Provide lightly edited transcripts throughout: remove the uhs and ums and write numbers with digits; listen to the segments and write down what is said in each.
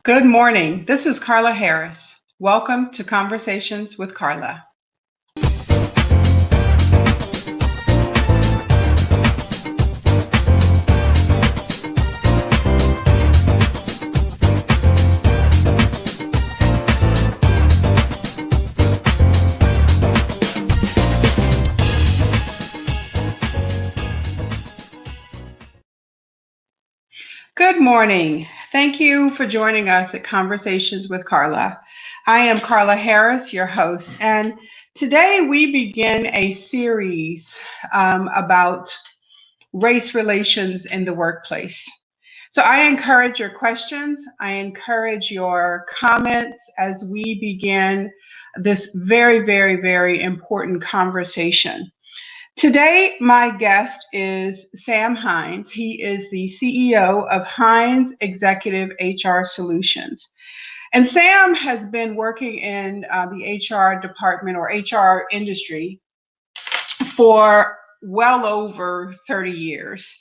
Good morning. This is Carla Harris. Welcome to Conversations with Carla. Good morning. Thank you for joining us at Conversations with Carla. I am Carla Harris, your host, and today we begin a series about race relations in the workplace. So I encourage your questions. I encourage your comments as we begin this very important conversation. Today, my guest is Sam Hines. He is the CEO of Hines Executive HR Solutions. And Sam has been working in the HR department or HR industry for well over 30 years.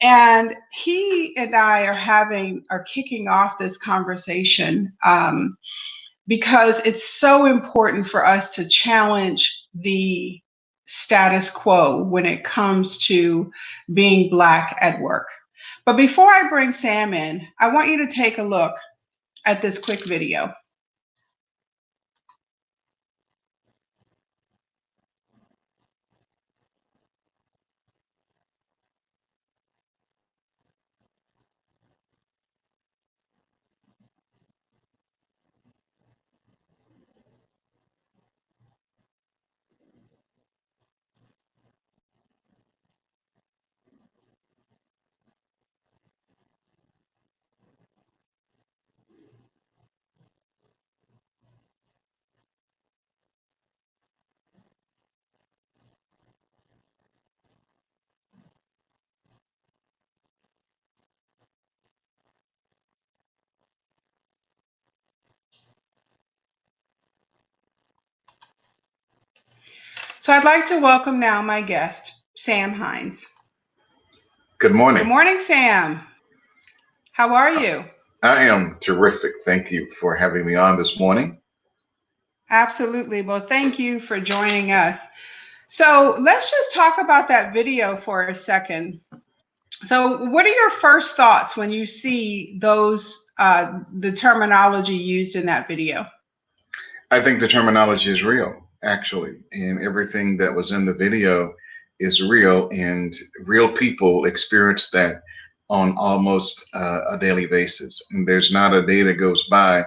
And he and I are kicking off this conversation because it's so important for us to challenge the status quo when it comes to being Black at work. But before I bring Sam in, I want you to take a look at this quick video. So I'd like to welcome now my guest, Sam Hines. Good morning. Good morning, Sam. How are you? I am terrific. Thank you for having me on this morning. Absolutely. Well, thank you for joining us. So let's just talk about that video for a second. So what are your first thoughts when you see the terminology used in that video? I think the terminology is real, actually, and everything that was in the video is real, and real people experience that on almost a daily basis. And there's not a day that goes by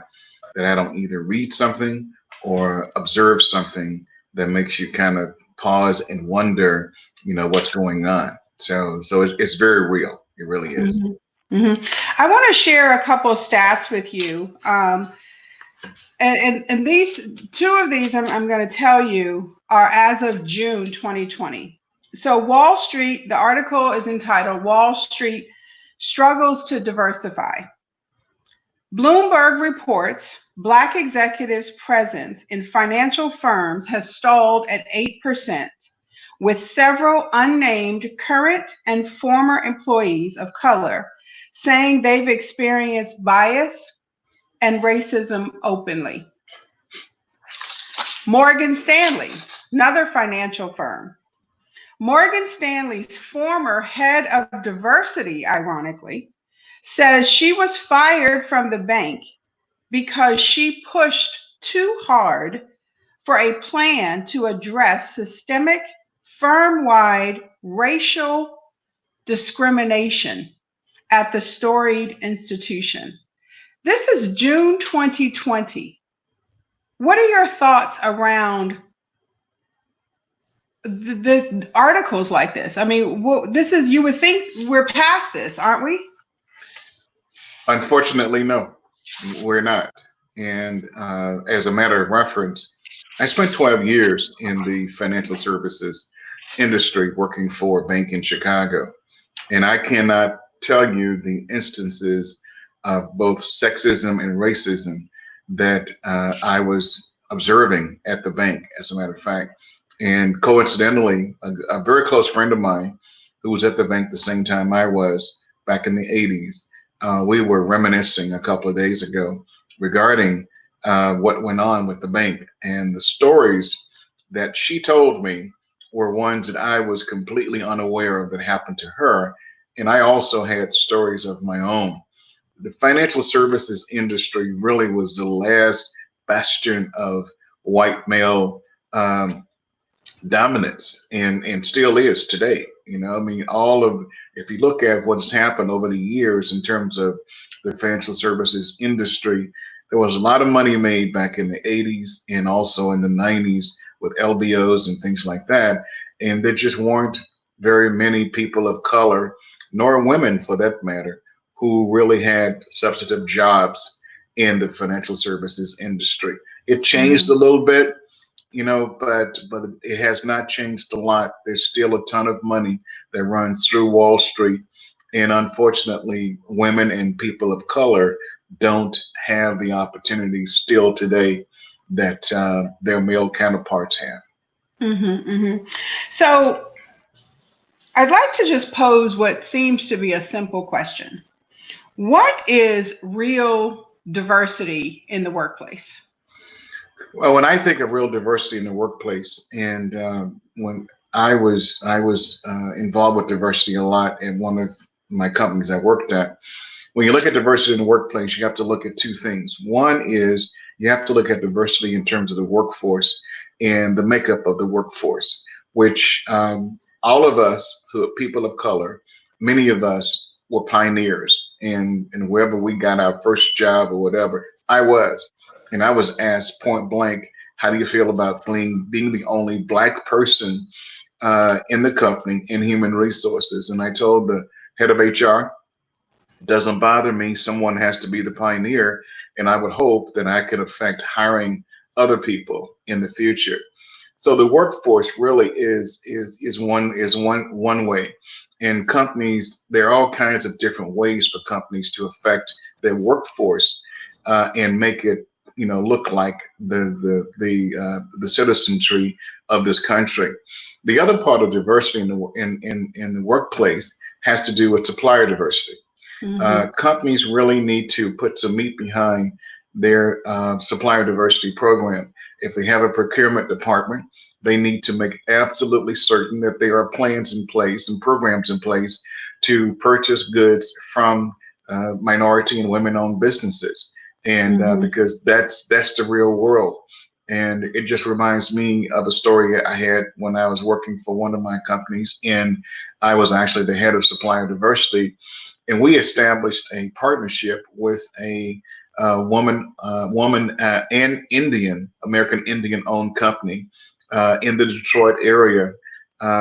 that I don't either read something or observe something that makes you kind of pause and wonder, what's going on. So it's very real. It really is. Mm-hmm. Mm-hmm. I want to share a couple of stats with you. And these two of these I'm going to tell you are as of June 2020. So Wall Street, the article is entitled Wall Street Struggles to Diversify. Bloomberg reports Black executives' presence in financial firms has stalled at 8%, with several unnamed current and former employees of color saying they've experienced bias and racism openly. Morgan Stanley, another financial firm. Morgan Stanley's former head of diversity, ironically, says she was fired from the bank because she pushed too hard for a plan to address systemic, firm-wide racial discrimination at the storied institution. This is June 2020. What are your thoughts around the articles like this? I mean, you would think we're past this, aren't we? Unfortunately, no, we're not. And as a matter of reference, I spent 12 years in the financial services industry working for a bank in Chicago. And I cannot tell you the instances of both sexism and racism that I was observing at the bank, as a matter of fact. And coincidentally, a very close friend of mine who was at the bank the same time I was back in the 80s we were reminiscing a couple of days ago regarding what went on with the bank, and the stories that she told me were ones that I was completely unaware of that happened to her. And I also had stories of my own. The financial services industry really was the last bastion of white male dominance, and still is today. I mean, all of if you look at what's happened over the years in terms of the financial services industry, there was a lot of money made back in the 80s and also in the 90s with LBOs and things like that. And there just weren't very many people of color, nor women for that matter, who really had substantive jobs in the financial services industry. It changed a Hmm. little bit, but it has not changed a lot. There's still a ton of money that runs through Wall Street, and unfortunately, women and people of color don't have the opportunities still today that their male counterparts have. Hmm. Hmm. So I'd like to just pose what seems to be a simple question. What is real diversity in the workplace? Well, when I think of real diversity in the workplace, and when I was involved with diversity a lot in one of my companies I worked at. When you look at diversity in the workplace, you have to look at two things. One is you have to look at diversity in terms of the workforce and the makeup of the workforce, which all of us who are people of color, many of us were pioneers. And wherever we got our first job or whatever, I was. And I was asked point blank, how do you feel about being the only black person in the company in human resources? And I told the head of HR, doesn't bother me. Someone has to be the pioneer, and I would hope that I could affect hiring other people in the future. So the workforce really is one way. In companies, there are all kinds of different ways for companies to affect their workforce and make it look like the citizenry of this country. The other part of diversity in the workplace has to do with supplier diversity. Hmm. Companies really need to put some meat behind their supplier diversity program. If they have a procurement department, they need to make absolutely certain that there are plans in place and programs in place to purchase goods from minority and women-owned businesses, and Hmm. because that's the real world. And it just reminds me of a story I had when I was working for one of my companies, and I was actually the head of supplier diversity, and we established a partnership with a woman and American Indian owned company in the Detroit area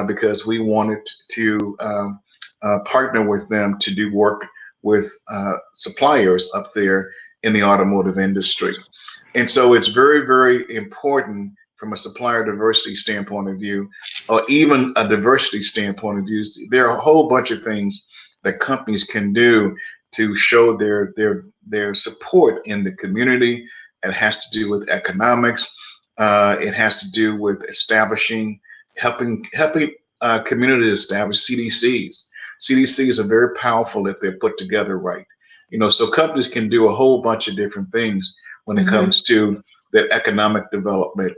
because we wanted to partner with them to do work with suppliers up there in the automotive industry. And so it's very, very important from a supplier diversity standpoint of view, or even a diversity standpoint of view. There are a whole bunch of things that companies can do to show their support in the community. It has to do with economics. It has to do with establishing, helping communities establish CDCs. CDCs are very powerful if they're put together right. So companies can do a whole bunch of different things when it Hmm. comes to the economic development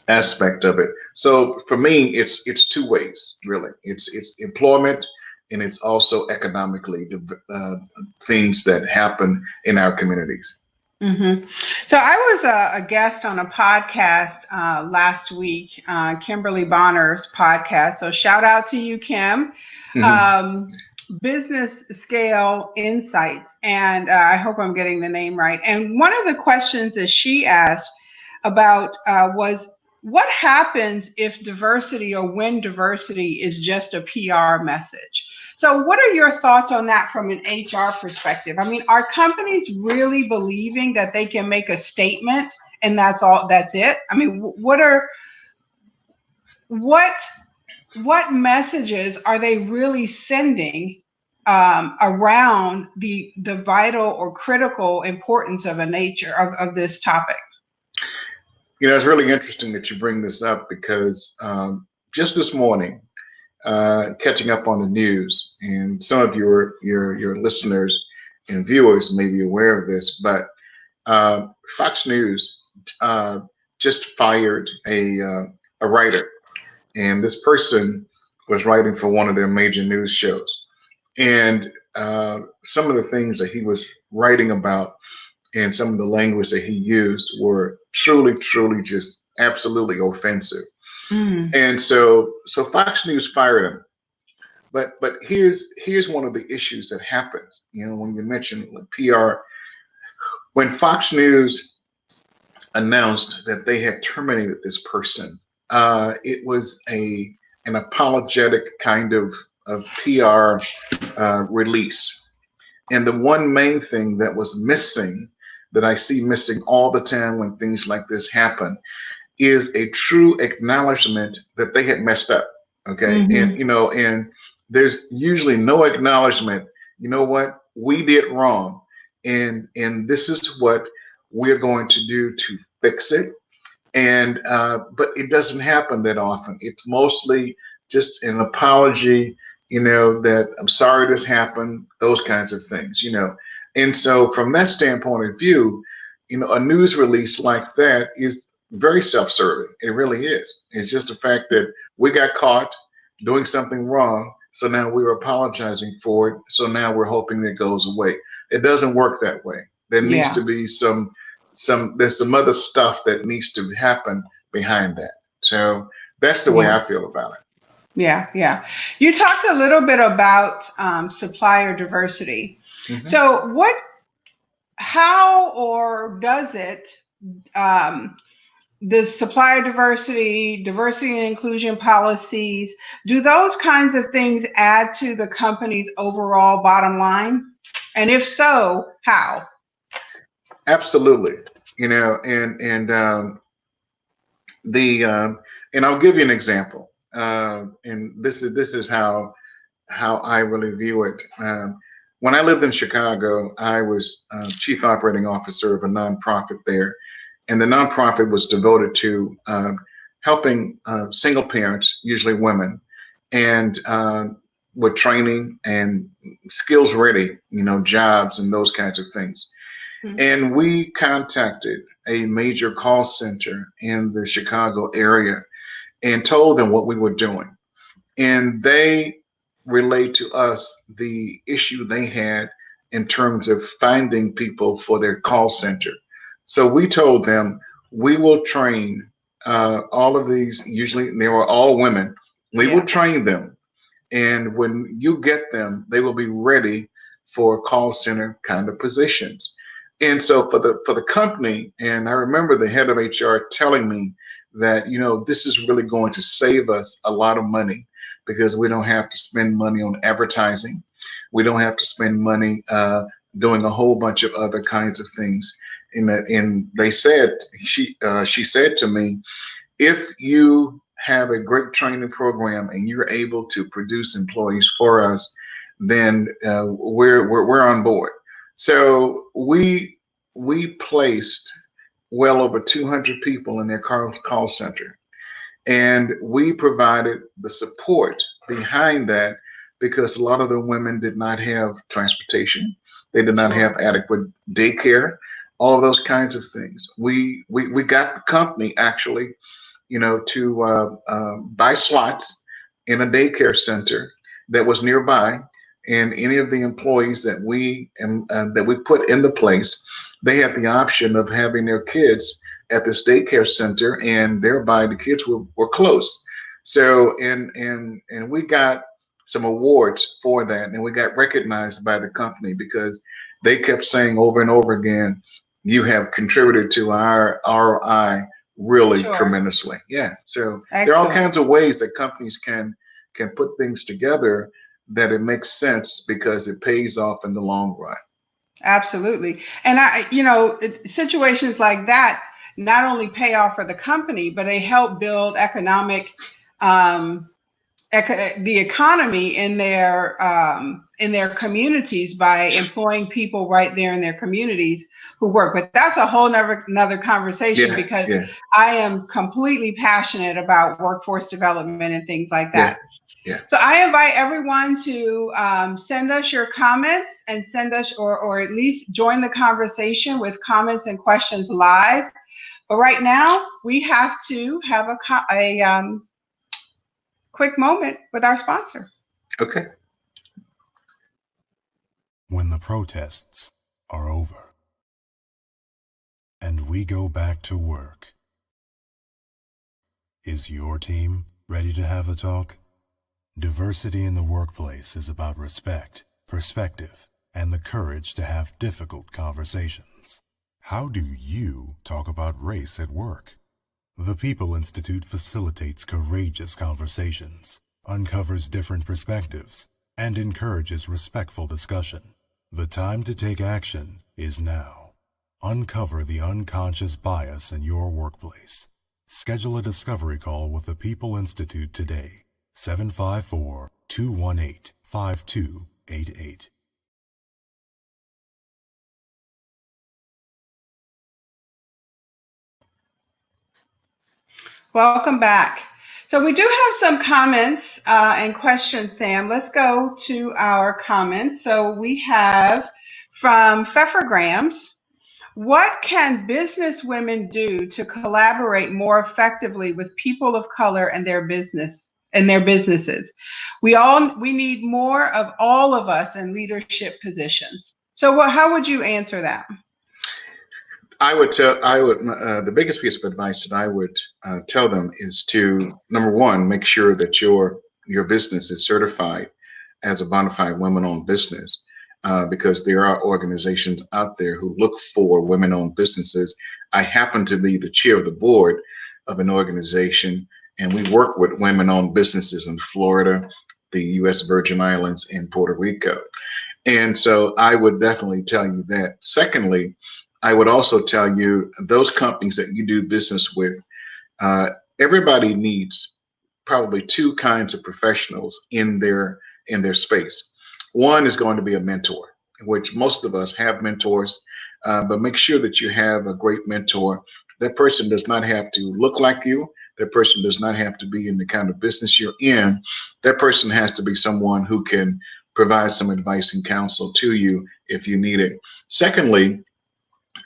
aspect of it. So for me, it's two ways really. It's employment, and it's also economically things that happen in our communities. Hmm. So I was a guest on a podcast last week, Kimberly Bonner's podcast. So shout out to you, Kim. Mhm. Um, Business Scale Insights, and I hope I'm getting the name right. And one of the questions that she asked about was, what happens if diversity or when diversity is just a PR message? So, what are your thoughts on that from an HR perspective? I mean, are companies really believing that they can make a statement and that's all, that's it? I mean, what what messages are they really sending around the vital or critical importance of a nature of this topic? It's really interesting that you bring this up because just this morning, catching up on the news, and some of your listeners. and viewers may be aware of this, but Fox News just fired a writer, and this person was writing for one of their major news shows. And some of the things that he was writing about and some of the language that he used were truly, truly just absolutely offensive. Mm. And so Fox News fired him. But here's one of the issues that happens. You know, when you mention PR, when Fox News announced that they had terminated this person, it was an apologetic kind of PR release. And the one main thing that was missing, that I see missing all the time when things like this happen, is a true acknowledgement that they had messed up. Okay. And, Hmm. you know, and there's usually no acknowledgement, you know what, we did wrong. And this is what we're going to do to fix it. And, but it doesn't happen that often. It's mostly just an apology, you know, that I'm sorry this happened, those kinds of things, you know. And so from that standpoint of view, you know, a news release like that is very self-serving. It really is. It's just the fact that we got caught doing something wrong, so now we're apologizing for it. So now we're hoping it goes away. It doesn't work that way. There needs Yeah. to be there's some other stuff that needs to happen behind that. So that's the way Yeah. I feel about it. Yeah. Yeah. You talked a little bit about supplier diversity. Hmm. So, how or does it, um, the supplier diversity, diversity and inclusion policies, do those kinds of things add to the company's overall bottom line? And if so, how? Absolutely. You know, the and I'll give you an example. And this is how I really view it. When I lived in Chicago, I was chief operating officer of a nonprofit there, and the nonprofit was devoted to helping single parents, usually women, and with training and skills ready, you know, jobs and those kinds of things. And we contacted a major call center in the Chicago area and told them what we were doing. And they relayed to us the issue they had in terms of finding people for their call center. So we told them we will train all of these, usually they were all women, we will Yeah. train them. And when you get them, they will be ready for call center kind of positions. And so for the company, and I remember the head of HR telling me that, you know, this is really going to save us a lot of money because we don't have to spend money on advertising. We don't have to spend money doing a whole bunch of other kinds of things. And they said, she said to me, if you have a great training program and you're able to produce employees for us, then we're on board. So we placed well over 200 people in their call center, and we provided the support behind that because a lot of the women did not have transportation, they did not have Sure. adequate daycare, all of those kinds of things. We got the company actually, you know, to buy slots in a daycare center that was nearby. And any of the employees that we put into place, they had the option of having their kids at this daycare center, and thereby the kids were close. So and we got some awards for that, and we got recognized by the company because they kept saying over and over again, you have contributed to our ROI really Sure. tremendously. Yeah. So there are all Excellent. kinds of ways that companies can put things together that it makes sense because it pays off in the long run. Absolutely. And situations like that not only pay off for the company, but they help build um, the economy in their communities by employing people right there in their communities who work. But that's a whole another conversation Yeah. because Yeah. I am completely passionate about workforce development and things like Yeah. that. Yeah. So I invite everyone to send us your comments and send us, or at least join the conversation with comments and questions live. But right now, we have to have a quick moment with our sponsor. Okay. When the protests are over and we go back to work, is your team ready to have a talk? Diversity in the workplace is about respect, perspective, and the courage to have difficult conversations. How do you talk about race at work? The People Institute facilitates courageous conversations, uncovers different perspectives, and encourages respectful discussion. The time to take action is now. Uncover the unconscious bias in your workplace. Schedule a discovery call with the People Institute today. 754-218-5288. Welcome back. So we do have some comments and questions, Sam. Let's go to our comments. So we have from Pfeffergrams, what can business women do to collaborate more effectively with people of color and their businesses? We need more of all of us in leadership positions. So how would you answer that? The biggest piece of advice that I would tell them is to, number one, make sure that your business is certified as a bona fide women-owned business, because there are organizations out there who look for women-owned businesses. I happen to be the chair of the board of an organization, and we work with women-owned businesses in Florida, the U.S. Virgin Islands, and Puerto Rico. And so I would definitely tell you that. Secondly, I would also tell you those companies that you do business with, everybody needs probably two kinds of professionals in their space. One is going to be a mentor, which most of us have mentors, but make sure that you have a great mentor. That person does not have to look like you. That person does not have to be in the kind of business you're in. That person has to be someone who can provide some advice and counsel to you if you need it. Secondly,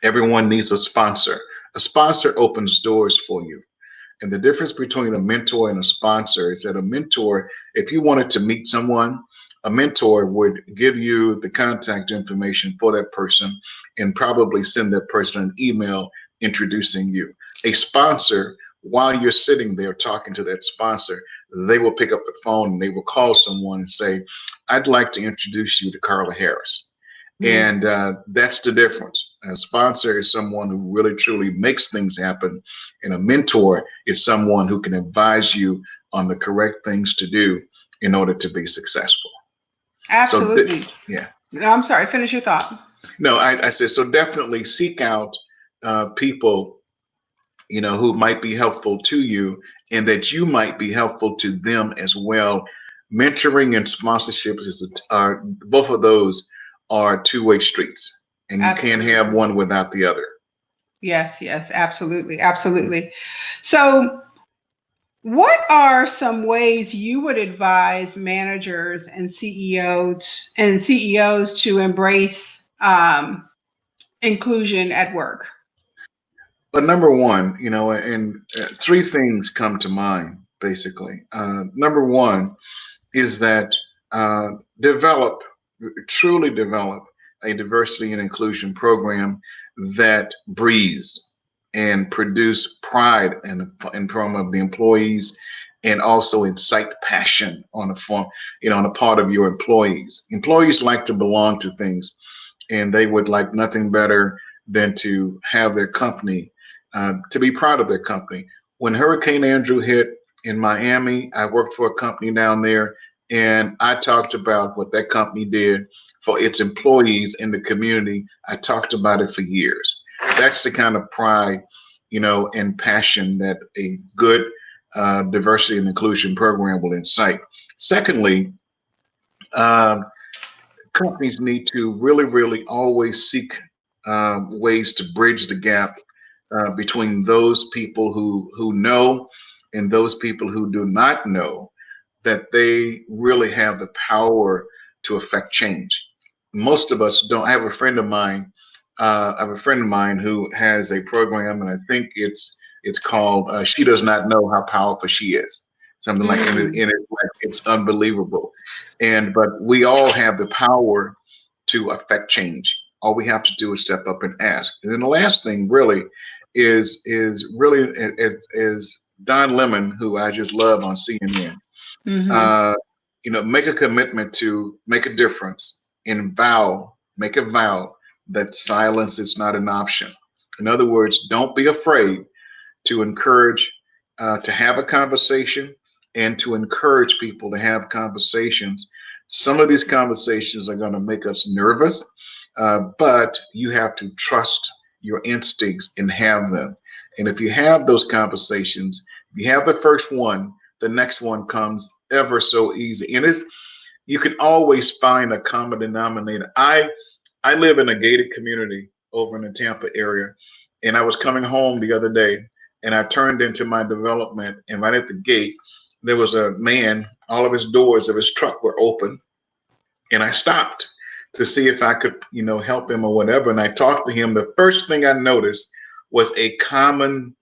everyone needs a sponsor. A sponsor opens doors for you. And the difference between a mentor and a sponsor is that a mentor, if you wanted to meet someone, a mentor would give you the contact information for that person and probably send that person an email introducing you. A sponsor, while you're sitting there talking to that sponsor, they will pick up the phone and they will call someone and say, I'd like to introduce you to Carla Harris. And that's the difference. A sponsor is someone who really truly makes things happen, and a mentor is someone who can advise you on the correct things to do in order to be successful. Absolutely. So, yeah. No, I'm sorry. Finish your thought. No, I said, so definitely seek out people, who might be helpful to you and that you might be helpful to them as well. Mentoring and sponsorship are both of those are two-way streets, and you Absolutely. can't have one without the other. Yes, absolutely. So what are some ways you would advise managers and CEOs to embrace inclusion at work? But number one, and three things come to mind, basically. Number one is that truly develop a diversity and inclusion program that breathes and produce pride in front of the employees, and also incite passion on the part of your employees. Employees like to belong to things, and they would like nothing better than to have their company, to be proud of their company. When Hurricane Andrew hit in Miami, I worked for a company down there, and I talked about what that company did for its employees in the community. I talked about it for years. That's the kind of pride, and passion that a good diversity and inclusion program will incite. Secondly, companies need to really, really always seek ways to bridge the gap between those people who know and those people who do not know, that they really have the power to affect change. Most of us don't. I have a friend of mine. I have a friend of mine who has a program, and I think it's called "She Does Not Know How Powerful She Is." Something like, and it's like it's unbelievable. And but we all have the power to affect change. All we have to do is step up and ask. And then the last thing really is Don Lemon, who I just love on CNN. Mm-hmm. Uh, make a commitment to make a difference and make a vow that silence is not an option. In other words, don't be afraid to encourage, to have a conversation and to encourage people to have conversations. Some of these conversations are going to make us nervous, but you have to trust your instincts and have them. And if you have those conversations, if you have the first one, the next one comes ever so easy. And you can always find a common denominator. I live in a gated community over in the Tampa area, and I was coming home the other day, and I turned into my development, and right at the gate, there was a man. All of his doors of his truck were open, and I stopped to see if I could, help him or whatever. And I talked to him. The first thing I noticed was a common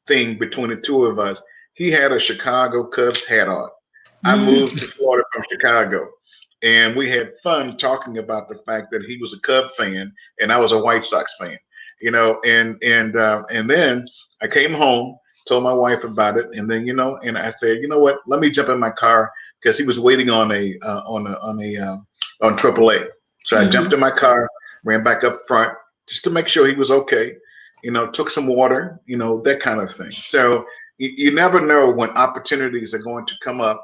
thing between the two of us. He had a Chicago Cubs hat on. I moved to Florida from Chicago, and we had fun talking about the fact that he was a Cub fan and I was a White Sox fan. And then I came home, told my wife about it, and then and I said, you know what? Let me jump in my car because he was waiting on AAA. So I jumped in my car, ran back up front just to make sure he was okay. Took some water, that kind of thing. So you never know when opportunities are going to come up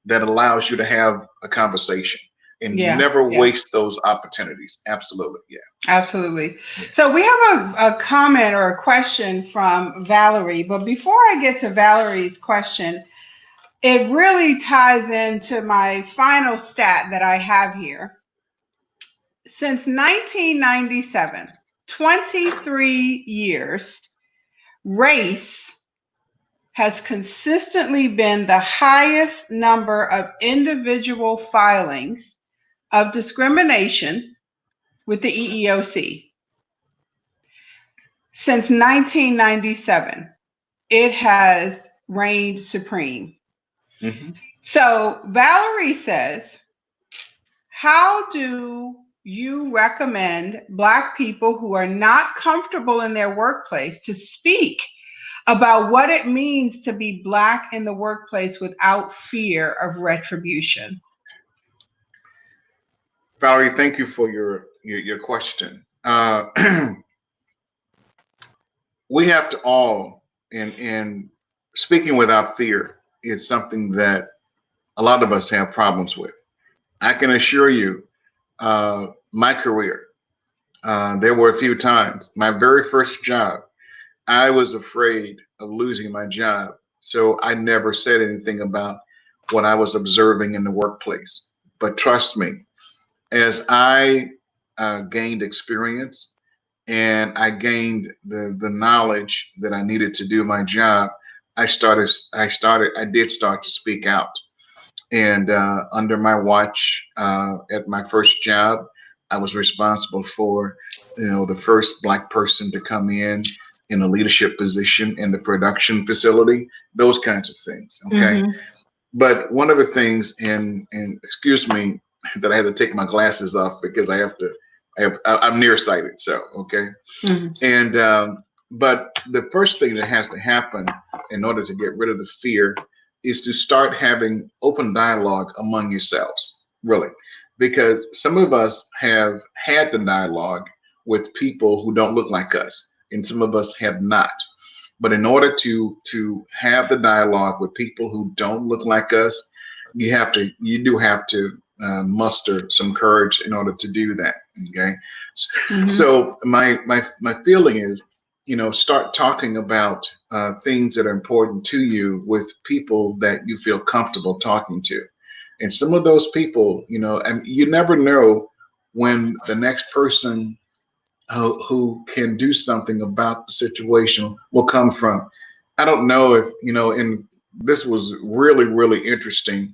that allows you to have a conversation, and never waste those opportunities. Absolutely. Yeah. Absolutely. So we have a comment or a question from Valerie, but before I get to Valerie's question, it really ties into my final stat that I have here. Since 1997, 23 years, race has consistently been the highest number of individual filings of discrimination with the EEOC. Since 1997, it has reigned supreme. Mm-hmm. So Valerie says, how do you recommend Black people who are not comfortable in their workplace to speak about what it means to be Black in the workplace without fear of retribution? Valerie, thank you for your question. We have to all, and speaking without fear is something that a lot of us have problems with. I can assure you, my career, there were a few times, my very first job, I was afraid of losing my job. So I never said anything about what I was observing in the workplace. But trust me, as I gained experience and I gained the knowledge that I needed to do my job, I did start to speak out. And under my watch, at my first job, I was responsible for, the first Black person to come in a leadership position in the production facility, those kinds of things. Okay. Mm-hmm. But one of the things, and excuse me that I had to take my glasses off because I'm nearsighted. So, okay. Mm-hmm. And, but the first thing that has to happen in order to get rid of the fear is to start having open dialogue among yourselves, really, because some of us have had the dialogue with people who don't look like us, and some of us have not. But in order to have the dialogue with people who don't look like us, you do have to muster some courage in order to do that. Okay. Mm-hmm. So my feeling is, start talking about things that are important to you with people that you feel comfortable talking to. And some of those people, and you never know when the next person who can do something about the situation will come from. I don't know if, in this was really, really interesting.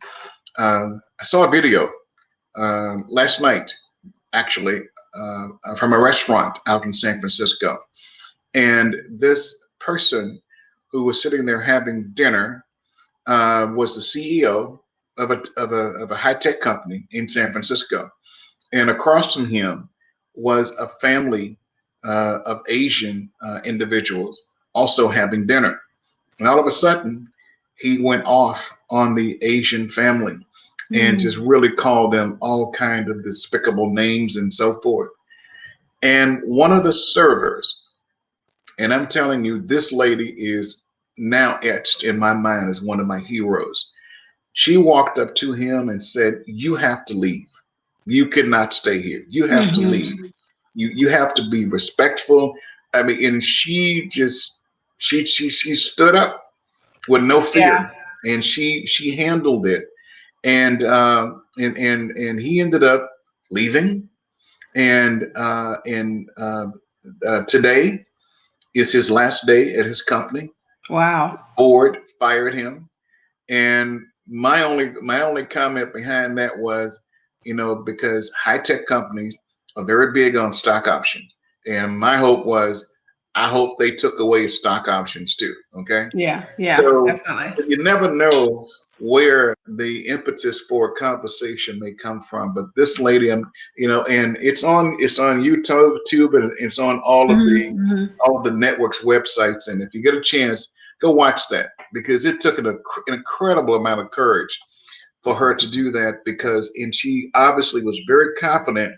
I saw a video last night, actually, from a restaurant out in San Francisco. And this person who was sitting there having dinner was the CEO of a high tech company in San Francisco. And across from him was a family of Asian individuals also having dinner. And all of a sudden, he went off on the Asian family and just Mm. really called them all kind of despicable names and so forth. And one of the servers, and I'm telling you, this lady is now etched in my mind as one of my heroes. She walked up to him and said, "You have to leave. You cannot stay here. You have to Mhm. leave. You have to be respectful." I mean, and she just she stood up with no Yeah. fear, and she handled it. And he ended up leaving. And today is his last day at his company. Wow. Board fired him. And my only comment behind that was, because high tech companies are very big on stock options, and my hope was, I hope they took away stock options too. Okay, Yeah. Yeah. so Definitely. you never know where the impetus for a conversation may come from. But this lady, and it's on YouTube, and it's on all of the Mhm. all of the network's websites. And if you get a chance, go watch that, because it took an incredible amount of courage for her to do that, and she obviously was very confident.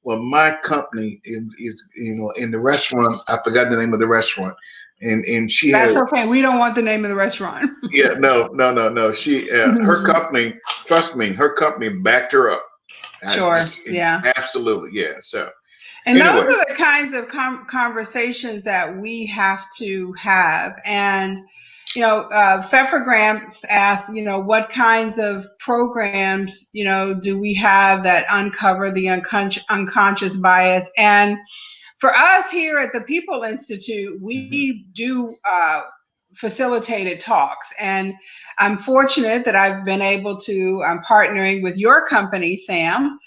Well, my company is in the restaurant. I forgot the name of the restaurant, and she That's had. okay. We don't want the name of the restaurant. Yeah, no, no, no, no. Her company, trust me, her company backed her up. Sure. Yeah. Absolutely, yeah. So And those anyway, are the kinds of conversations that we have to have. And, Pfeffer Grants asked, what kinds of programs, do we have that uncover the unconscious bias? And for us here at the People Institute, mhm, we do facilitated talks. And I'm fortunate that I've been able to, I'm partnering with your company, Sam,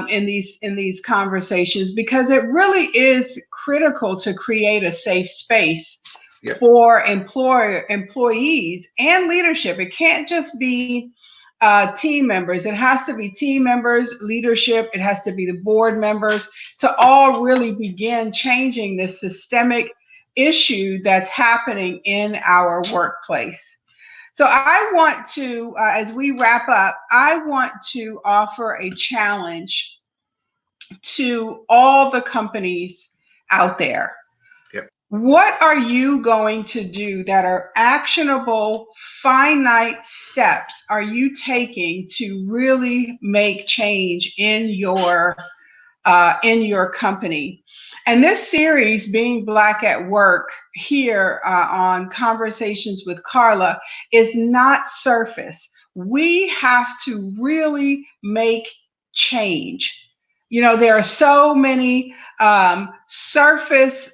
in these conversations, because it really is critical to create a safe space yeah, for employees and leadership. It can't just be team members. It has to be team members, leadership. It has to be the board members to all really begin changing this systemic issue that's happening in our workplace. So I want to, as we wrap up, I want to offer a challenge to all the companies out there. yeah, What are you going to do that are actionable, finite steps are you taking to really make change in your company? And this series, Being Black at Work, here on Conversations with Carla, is not surface. We have to really make change. There are so many surface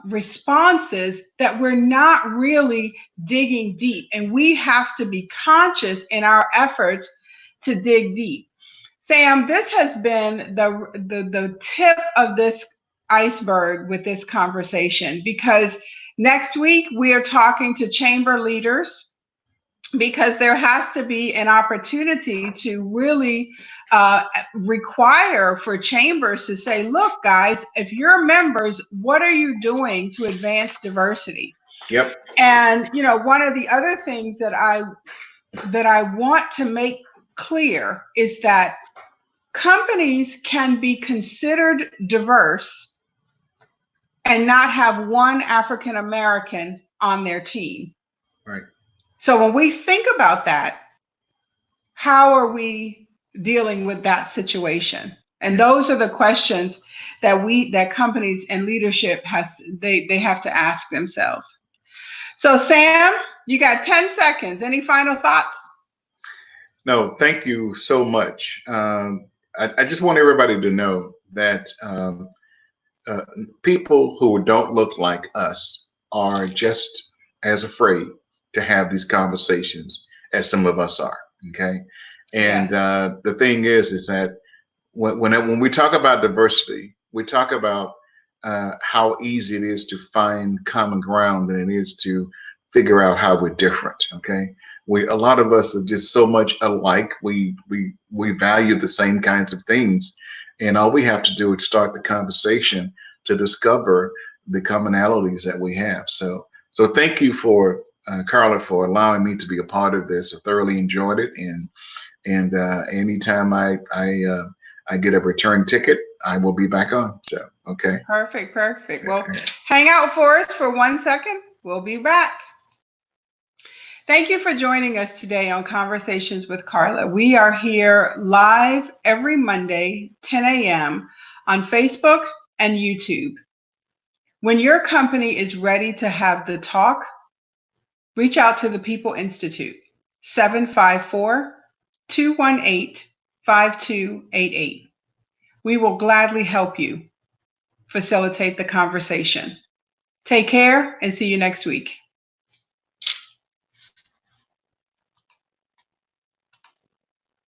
responses that we're not really digging deep. And we have to be conscious in our efforts to dig deep. Sam, this has been the tip of this iceberg with this conversation, because next week we are talking to chamber leaders, because there has to be an opportunity to really require for chambers to say, look, guys, if you're members, what are you doing to advance diversity? yep, And one of the other things that I want to make clear is that companies can be considered diverse and not have one African American on their team. right. So when we think about that, how are we dealing with that situation? And those are the questions that companies and leadership they have to ask themselves. So Sam, you got 10 seconds. Any final thoughts? No, thank you so much. I just want everybody to know that uh, people who don't look like us are just as afraid to have these conversations as some of us are. Okay. And Yes. the thing is that when we talk about diversity, we talk about how easy it is to find common ground than it is to figure out how we're different. Okay, a lot of us are just so much alike. We value the same kinds of things, and all we have to do is start the conversation to discover the commonalities that we have. So thank you for Carla for allowing me to be a part of this. I thoroughly enjoyed it, and anytime I get a return ticket, I will be back on. So, okay. Perfect. Perfect. Well, hang out for us for 1 second. We'll be back. Thank you for joining us today on Conversations with Carla. We are here live every Monday, 10 a.m. on Facebook and YouTube. When your company is ready to have the talk, reach out to the People Institute, 754-218-5288. We will gladly help you facilitate the conversation. Take care and see you next week.